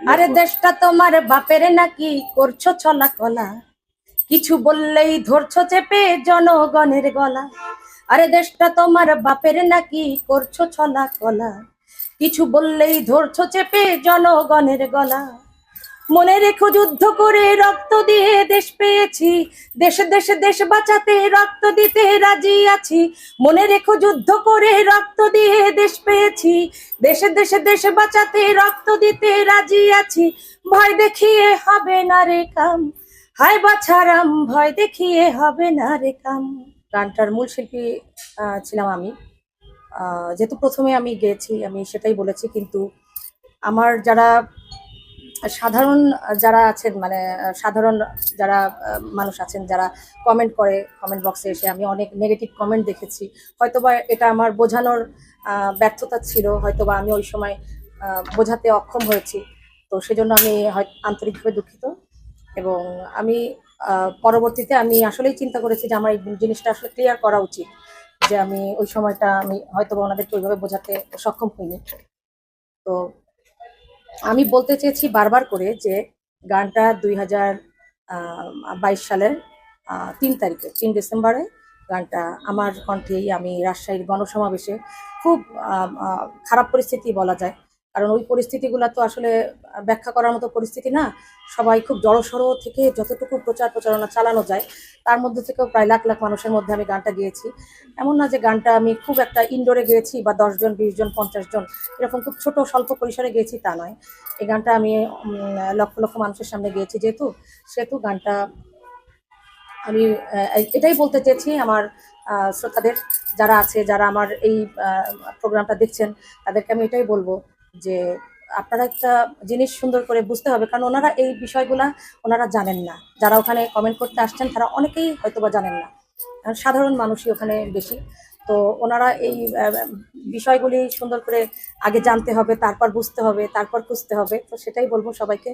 আরে দেশটা তোমার বাপের নাকি করছো ছলা কলা, কিছু বললেই ধরছো চেপে জনগণের গলা। আরে দেশটা তোমার বাপের নাকি করছো ছলা কলা, কিছু বললেই ধরছো চেপে জনগণের গলা। মনে রেখো যুদ্ধ করে রক্ত দিয়ে দেশ পেয়েছি, দেশে দেশে দেশ বাঁচাতে রক্ত দিতে রাজি আছি। মনে রেখো যুদ্ধ করে রক্ত দিয়ে দেশ পেয়েছি, দেশে দেশে দেশ বাঁচাতে রক্ত দিতে রাজি আছি। ভয় দেখিয়ে হবে না রে কাম, হায় বাছারাম ভয় দেখিয়ে হবে না রে কাম। গানটার মূল শিল্পী ছিলাম আমি। যেহেতু প্রথমে আমি গেয়েছি, আমি সেটাই বলেছি, কিন্তু আমার যারা সাধারণ যারা আছেন, মানে সাধারণ যারা মানুষ আছেন, যারা কমেন্ট করে, কমেন্ট বক্সে এসে আমি অনেক নেগেটিভ কমেন্ট দেখেছি। হয়তোবা এটা আমার বোঝানোর ব্যর্থতা ছিল, হয়তোবা আমি ওই সময় বোঝাতে অক্ষম হয়েছি। তো সেজন্য আমি আন্তরিকভাবে দুঃখিত। এবং আমি পরবর্তীতে আমি আসলেই চিন্তা করেছি যে আমার এই জিনিসটা আসলে ক্লিয়ার করা উচিত, যে আমি ওই সময়টা আমি হয়তোবা ওনাদেরকে ওইভাবে বোঝাতে সক্ষম হইনি। তো আমি বলতে চেয়েছি বারবার করে যে গানটা 2022 সালের 3 তারিখে, 3 ডিসেম্বরে গানটা আমার কণ্ঠেই আমি রাজশাহীর গণসমাবেশে, খুব খারাপ পরিস্থিতি বলা যায়, কারণ ওই পরিস্থিতিগুলো তো আসলে ব্যাখ্যা করার মতো পরিস্থিতি না। সবাই খুব জড়সড় থেকে যতটুকু প্রচারণা চালানো যায়, তার মধ্যে থেকেও প্রায় লাখ লাখ মানুষের মধ্যে আমি গানটা গেয়েছি। এমন না যে গানটা আমি খুব একটা ইনডোরে গেয়েছি বা 10 জন 20 জন 50 জন এরকম খুব ছোট স্বল্প পরিসরে গেয়েছি তা নয়। এই গানটা আমি লক্ষ লক্ষ মানুষের সামনে গেয়েছি, সেহেতু গানটা আমি এটাই বলতে চেয়েছি আমার শ্রোতাদের যারা আছে, যারা আমার এই প্রোগ্রামটা দেখছেন, তাদেরকে আমি এটাই বলবো যে আপনারা একটা জিনিস সুন্দর করে বুঝতে হবে, কারণ ওনারা এই বিষয়গুলা ওনারা জানেন না। যারা ওখানে কমেন্ট করতে আসছেন তারা অনেকেই হয়তোবা জানেন না, সাধারণ মানুষই ওখানে বেশি। তো ওনারা এই বিষয়গুলি সুন্দর করে আগে জানতে হবে, তারপর বুঝতে হবে, তারপর খুঁজতে হবে। তো সেটাই বলবো সবাইকে,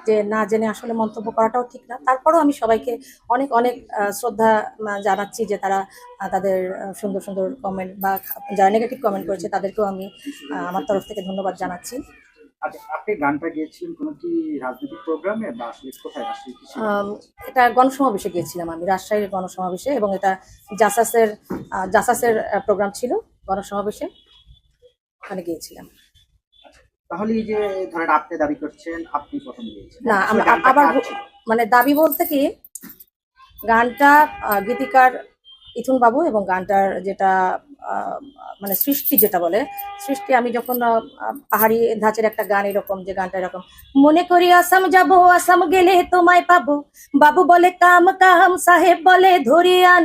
যে না জেনে আসলে মন্তব্য করাটাও ঠিক না। তারপরও আমি সবাইকে অনেক অনেক শ্রদ্ধা জানাচ্ছি, যে তারা তাদের সুন্দর সুন্দর কমেন্ট, বা যারা নেগেটিভ কমেন্ট করেছে তাদেরকেও আমি আমার তরফ থেকে ধন্যবাদ জানাচ্ছি। আচ্ছা, আপনি গানটা গেয়েছিলেন কোনো কি রাজনৈতিক প্রোগ্রামে, বা আসলে কোথায় রাজশাহী এটা গণসমাবেশে গিয়েছিলাম আমি, রাজশাহীর গণসমাবেশে, এবং এটা জাসাসের জাসাসের প্রোগ্রাম ছিল, গণসমাবেশে ওখানে গিয়েছিলাম। তাহলে এই যে ধরেন আপনি দাবি করছেন আপনি প্রথম গিয়েছেন, না আসলে গানটা আবার কার ছিল? মানে দাবি বলতে কি, গানটা গীতিকার ইথুন বাবু, এবং গানটার যেটা মানে সৃষ্টি, যেটা বলে সৃষ্টি, আমি যখন পাহাড়ি ধাঁচের একটা গান এরকম, যে গানটা এরকম, মনে করি আসাম যাব, আসাম গেলে তোমায় পাবো, বাবু বলে কাম কাম, সাহেব বলে ধরিয়ান,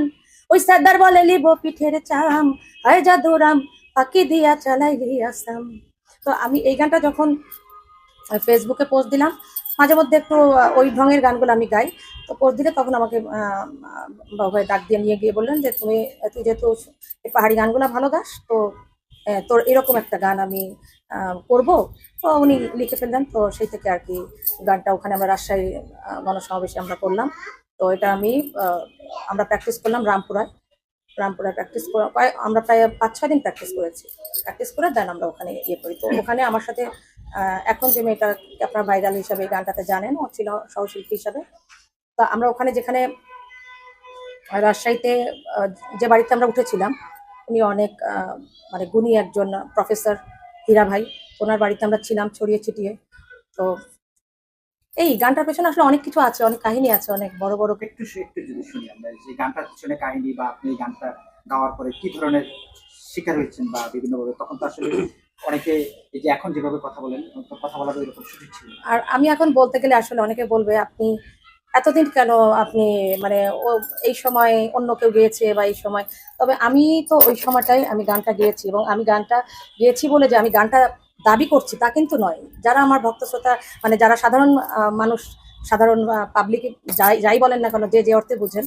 ওই সাদার বলে লিব পিঠের চাম, আয় জাদুরাম পাখি দিয়া চালাইলি আসাম। তো আমি এই গানটা যখন ফেসবুকে পোস্ট দিলাম, মাঝে মধ্যে একটু ওই ঢঙের গানগুলো আমি গাই। তো পোস্ট দিলে তখন আমাকে বাবু ভাই ডাক দিয়ে নিয়ে গিয়ে বললেন যে তুই যেহেতু এই পাহাড়ি গানগুলো ভালো গাস, তো তোর এরকম একটা গান আমি করব। তো উনি লিখে ফেললেন। তো সেই থেকে আর কি গানটা ওখানে আমরা রাজশাহী গণসমাবেশে আমরা করলাম। তো এটা আমরা প্র্যাকটিস করলাম রামপুরায় প্র্যাকটিস করে আমরা প্রায় 5-6 দিন প্র্যাকটিস করে দেন আমরা ওখানে ইয়ে করি। তো ওখানে আমার সাথে এখন যে মেয়েটা আপনার ভাইরাল হিসাবে গানটাতে জানেন, ও ছিল সহশিল্পী হিসাবে। তো আমরা ওখানে যেখানে রাজশাহীতে যে বাড়িতে আমরা উঠেছিলাম, উনি অনেক মানে গুণী একজন প্রফেসর, হীরা ভাই, ওনার বাড়িতে আমরা ছিলাম ছড়িয়ে ছিটিয়ে। তো এই গানটার পেছনে আসলে অনেক কিছু আছে, অনেক কাহিনী আছে, অনেক বড় বড়। একটু যদি শুনি আমরা যে গানটার পিছনে কাহিনী, বা আপনি এই গানটা গাওয়ার পরে কি ধরনের শিকার হয়েছেন, বা বিভিন্নভাবে তখন তো আসলে অনেকে এই যে এখন যেভাবে কথা বলেন, কথা বলার এরকম সুযোগ ছিল না। আর আমি এখন বলতে গেলে আসলে অনেকে বলবে আপনি এতদিন কেন আপনি মানে ও এই সময় অন্য কেউ গেয়েছে বা এই সময়, তবে আমি তো ওই সময়টাই আমি গানটা গেয়েছি, এবং আমি গানটা গেয়েছি বলে যে আমি গানটা দাবি করছি তা কিন্তু নয়। যারা আমার ভক্ত শ্রোতা, মানে যারা সাধারণ মানুষ, সাধারণ পাবলিক, যাই বলেন না কেন, যে যে অর্থে বুঝেন,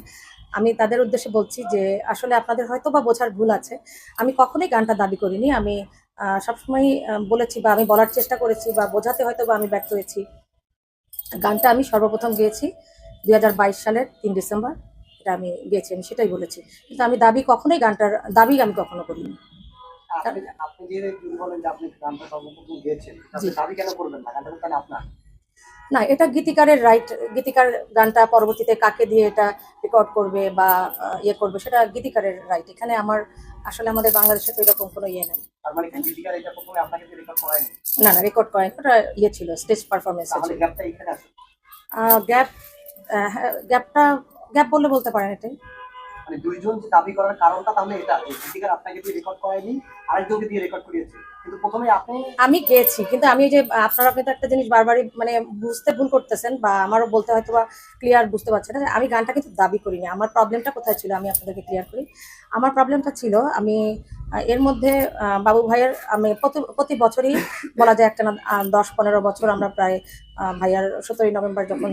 আমি তাদের উদ্দেশ্যে বলছি যে আসলে আপনাদের হয়তো বা বোঝার ভুল আছে। আমি কখনোই গানটা দাবি করিনি। আমি সবসময়ই বলেছি, বা আমি বলার চেষ্টা করেছি, বা বোঝাতে হয়তো বা আমি ব্যর্থ হয়েছি। গানটা আমি সর্বপ্রথম গেয়েছি 2022 সালের 3 ডিসেম্বর, এটা আমি গেয়েছি, আমি সেটাই বলেছি। কিন্তু আমি কখনোই গানটার দাবি আমি কখনো করিনি। আপনি আপনি যে বলেন যে আপনি গানটা সর্বপ্রথম গেয়েছেন, জি, আপনি দাবি কেন করবেন না? গানটা তো তাহলে আপনার। না, এটা গীতিকারের রাইট। গীতিকার গানটা পরবর্তীতে কাকে দিয়ে এটা রেকর্ড করবে বা ইয়ে করবে, সেটা গীতিকারের রাইট। এখানে আমার আসলে আমাদের বাংলাদেশে তো এরকম কোনো ইয়ে নেই। তার মানে কি গীতিকার এটা প্রথমে আপনাকে দিয়ে রেকর্ড করায়নি? না না, রেকর্ড করেন, ওটা ইয়ে ছিল, স্টেজ পারফরমেন্স তাহলে ছিল। গ্যাপটা এখানে আসে। গ্যাপ, গ্যাপটা গ্যাপ বললে বলতে পারেন এটাই। মানে দুইজন যে দাবি করার কারণটা তাহলে এটা, যে গীতিকার আপনাকে দিয়ে রেকর্ড করায়নি, আরেকজনকে দিয়ে রেকর্ড করিয়েছে, কিন্তু প্রথমে আপনি। আমি গেয়েছি, কিন্তু আমি ওই যে আপনারা কিন্তু একটা জিনিস বারবারই মানে বুঝতে ভুল করতেছেন, বা আমারও বলতে হয়তো বা ক্লিয়ার বুঝতে পারছেন না। আমি গানটা কিন্তু দাবি করিনি। আমার প্রবলেমটা কোথায় ছিল আমি আপনাদেরকে ক্লিয়ার করি। আমার প্রবলেমটা ছিল, আমি এর মধ্যে বাবু ভাইয়ের, আমি প্রতি প্রতি বছরই বলা যায় একটা না 10-15 বছর আমরা প্রায় ভাইয়ার 17ই নভেম্বর যখন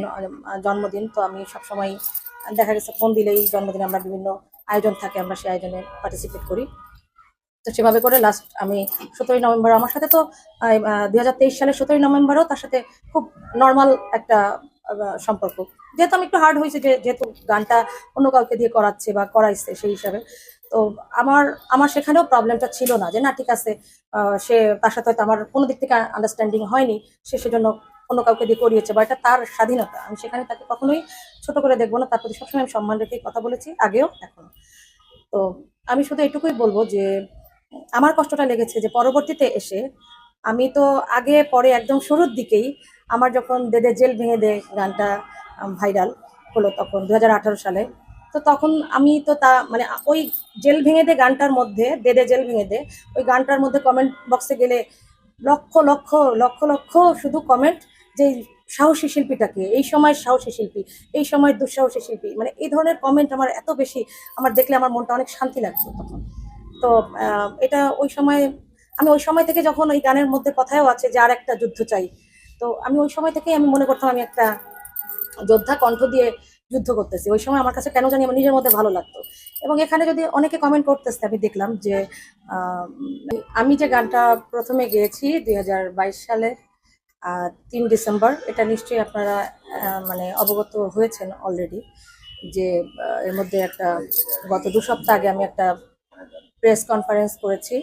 জন্মদিন, তো আমি সবসময় দেখা গেছে ফোন দিলেই জন্মদিনে আমরা বিভিন্ন আয়োজন থাকে, আমরা সেই আয়োজনে পার্টিসিপেট করি। তো সেভাবে করে লাস্ট আমি 17ই নভেম্বর আমার সাথে তো 2023 সালের 17ই নভেম্বরও তার সাথে খুব নর্মাল একটা সম্পর্ক। যেহেতু আমি একটু হার্ড হয়েছে, যেহেতু গানটা অন্য কাউকে দিয়ে করাচ্ছে বা করাইছে সেই হিসাবে। তো আমার আমার সেখানেও প্রবলেমটা ছিল না যে না ঠিক আছে, সে তার সাথে হয়তো আমার কোনো দিক থেকে আন্ডারস্ট্যান্ডিং হয়নি, সে সেজন্য অন্য কাউকে দিয়ে করিয়েছে, বা এটা তার স্বাধীনতা। আমি সেখানে তাকে কখনোই ছোট করে দেখবো না, তার প্রতি সবসময় আমি সম্মান রেখেই কথা বলেছি, আগেও এখনো। তো আমি শুধু এটুকুই বলবো যে আমার কষ্টটা লেগেছে যে পরবর্তীতে এসে আমি তো আগে পরে একদম শুরুর দিকেই আমার যখন দে দে জেল ভেঙে দে গানটা ভাইরাল হলো তখন 2018 সালে। তো তখন আমি তো তা মানে ওই জেল ভেঙে দে গানটার মধ্যে, দে দে জেল ভেঙে দে, ওই গানটার মধ্যে কমেন্ট বক্সে গেলে লক্ষ লক্ষ লক্ষ লক্ষ শুধু কমেন্ট, যে সাহসী শিল্পীটাকে, এই সময় সাহসী শিল্পী, এই সময় দুঃসাহসী শিল্পী, মানে এই ধরনের কমেন্ট আমার এত বেশি, আমার দেখলে আমার মনটা অনেক শান্তি লাগতো তখন। তো এটা ওই সময়, আমি ওই সময় থেকে যখন ওই গানের মধ্যে কথাও আছে যে আর একটা যুদ্ধ চাই, তো আমি ওই সময় থেকেই আমি মনে করতাম আমি একটা যোদ্ধা কণ্ঠ দিয়ে যুদ্ধ করতেছি। ওই সময় আমার কাছে কেন জানি আমার নিজের মধ্যে ভালো লাগতো। এবং এখানে যদি অনেকে কমেন্ট করতেছে, আমি দেখলাম যে আহ, আমি যে গানটা প্রথমে গেয়েছি 2022 সালে 3 ডিসেম্বর, এটা নিশ্চয়ই আপনারা মানে অবগত হয়েছেন অলরেডি, যে এর মধ্যে একটা গত 2 সপ্তাহ আগে আমি একটা প্রেস কনফারেন্স করেছি